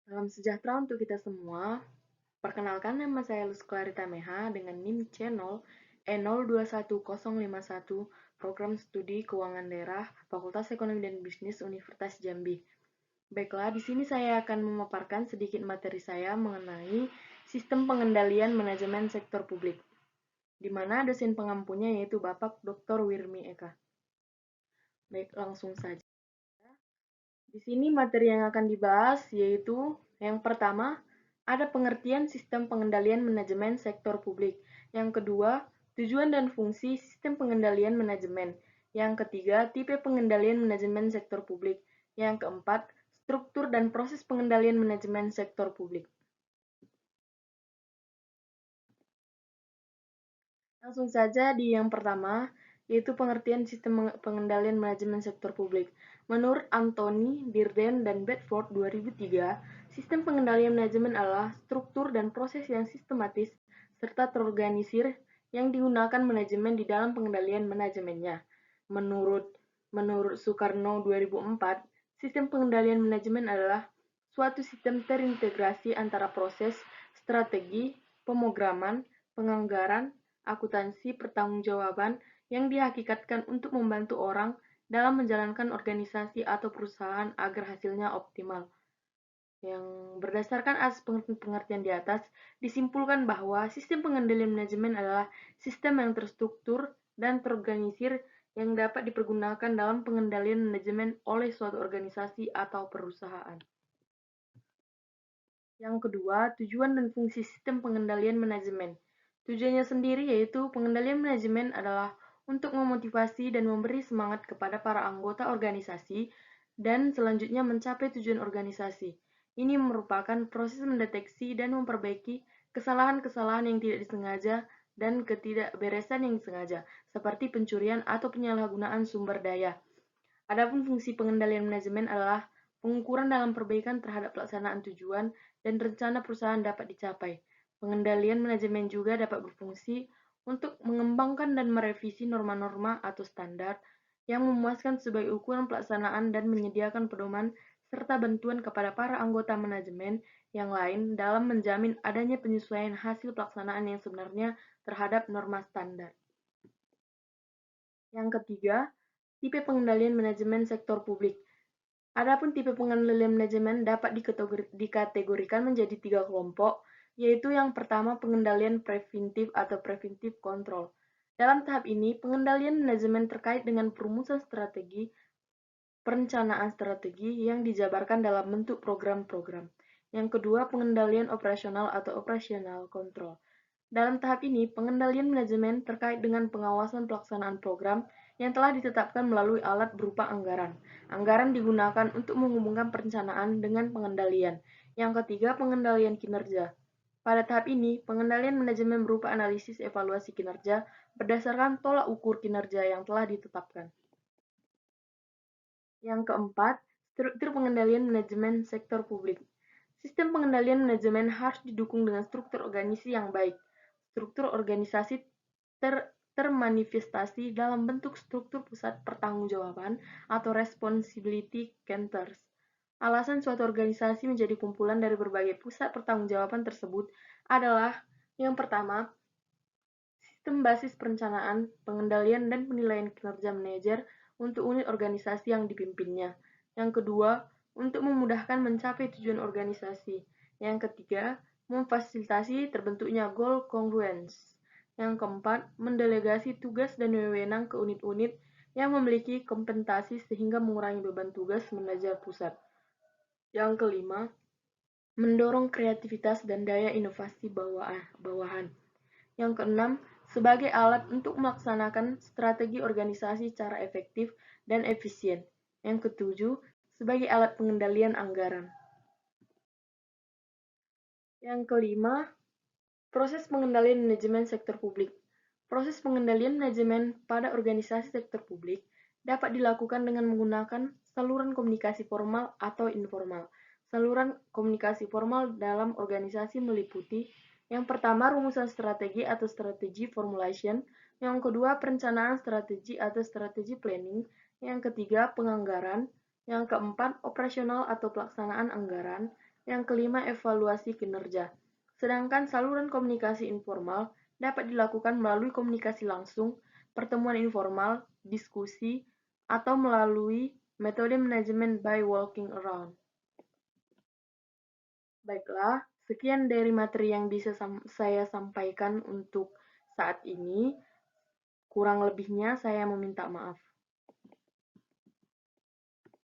Salam sejahtera untuk kita semua. Perkenalkan, nama saya Luz Clarita Meha dengan NIM C0E021051, Program Studi Keuangan Daerah, Fakultas Ekonomi dan Bisnis Universitas Jambi. Baiklah, di sini saya akan memaparkan sedikit materi saya mengenai sistem pengendalian manajemen sektor publik, di mana dosen pengampunya yaitu Bapak Dr. Wirmi Eka. Baik, langsung saja. Di sini materi yang akan dibahas yaitu yang pertama, ada pengertian sistem pengendalian manajemen sektor publik. Yang kedua, tujuan dan fungsi sistem pengendalian manajemen. Yang ketiga, tipe pengendalian manajemen sektor publik. Yang keempat, struktur dan proses pengendalian manajemen sektor publik. Langsung saja di yang pertama, yaitu pengertian sistem pengendalian manajemen sektor publik. Menurut Anthony, Birden, dan Bedford 2003, sistem pengendalian manajemen adalah struktur dan proses yang sistematis serta terorganisir yang digunakan manajemen di dalam pengendalian manajemennya. Menurut Soekarno 2004, sistem pengendalian manajemen adalah suatu sistem terintegrasi antara proses, strategi, pemrograman, penganggaran, akuntansi pertanggungjawaban yang dihakikatkan untuk membantu orang dalam menjalankan organisasi atau perusahaan agar hasilnya optimal. Yang berdasarkan asas pengertian di atas, disimpulkan bahwa sistem pengendalian manajemen adalah sistem yang terstruktur dan terorganisir yang dapat dipergunakan dalam pengendalian manajemen oleh suatu organisasi atau perusahaan. Yang kedua, tujuan dan fungsi sistem pengendalian manajemen. Tujuannya sendiri yaitu pengendalian manajemen adalah untuk memotivasi dan memberi semangat kepada para anggota organisasi dan selanjutnya mencapai tujuan organisasi. Ini merupakan proses mendeteksi dan memperbaiki kesalahan-kesalahan yang tidak disengaja dan ketidakberesan yang disengaja, seperti pencurian atau penyalahgunaan sumber daya. Adapun fungsi pengendalian manajemen adalah pengukuran dalam perbaikan terhadap pelaksanaan tujuan dan rencana perusahaan dapat dicapai. Pengendalian manajemen juga dapat berfungsi untuk mengembangkan dan merevisi norma-norma atau standar yang memuaskan sebagai ukuran pelaksanaan dan menyediakan pedoman serta bantuan kepada para anggota manajemen yang lain dalam menjamin adanya penyesuaian hasil pelaksanaan yang sebenarnya terhadap norma standar. Yang ketiga, tipe pengendalian manajemen sektor publik. Adapun tipe pengendalian manajemen dapat dikategorikan menjadi 3 kelompok, yaitu yang pertama pengendalian preventif atau preventive control. Dalam tahap ini, pengendalian manajemen terkait dengan perumusan strategi, perencanaan strategi yang dijabarkan dalam bentuk program-program. Yang kedua, pengendalian operasional atau operational control. Dalam tahap ini, pengendalian manajemen terkait dengan pengawasan pelaksanaan program yang telah ditetapkan melalui alat berupa anggaran. Anggaran digunakan untuk menghubungkan perencanaan dengan pengendalian. Yang ketiga, pengendalian kinerja. Pada tahap ini, pengendalian manajemen berupa analisis evaluasi kinerja berdasarkan tolak ukur kinerja yang telah ditetapkan. Yang keempat, struktur pengendalian manajemen sektor publik. Sistem pengendalian manajemen harus didukung dengan struktur organisasi yang baik. Struktur organisasi termanifestasi dalam bentuk struktur pusat pertanggungjawaban atau responsibility centers. Alasan suatu organisasi menjadi kumpulan dari berbagai pusat pertanggungjawaban tersebut adalah yang pertama, sistem basis perencanaan, pengendalian, dan penilaian kinerja manajer untuk unit organisasi yang dipimpinnya. Yang kedua, untuk memudahkan mencapai tujuan organisasi. Yang ketiga, memfasilitasi terbentuknya goal congruence. Yang keempat, mendelegasi tugas dan wewenang ke unit-unit yang memiliki kompensasi sehingga mengurangi beban tugas manajer pusat. Yang kelima, mendorong kreativitas dan daya inovasi bawahan. Yang keenam, sebagai alat untuk melaksanakan strategi organisasi secara efektif dan efisien. Yang ketujuh, sebagai alat pengendalian anggaran. Yang kelima, proses pengendalian manajemen sektor publik. Proses pengendalian manajemen pada organisasi sektor publik dapat dilakukan dengan menggunakan saluran komunikasi formal atau informal. Saluran komunikasi formal dalam organisasi meliputi yang pertama, rumusan strategi atau strategi formulation. Yang kedua, perencanaan strategi atau strategi planning. Yang ketiga, penganggaran. Yang keempat, operasional atau pelaksanaan anggaran. Yang kelima, evaluasi kinerja. Sedangkan saluran komunikasi informal dapat dilakukan melalui komunikasi langsung, pertemuan informal, diskusi, atau melalui metode manajemen by walking around. Baiklah, sekian dari materi yang bisa saya sampaikan untuk saat ini. Kurang lebihnya saya meminta maaf.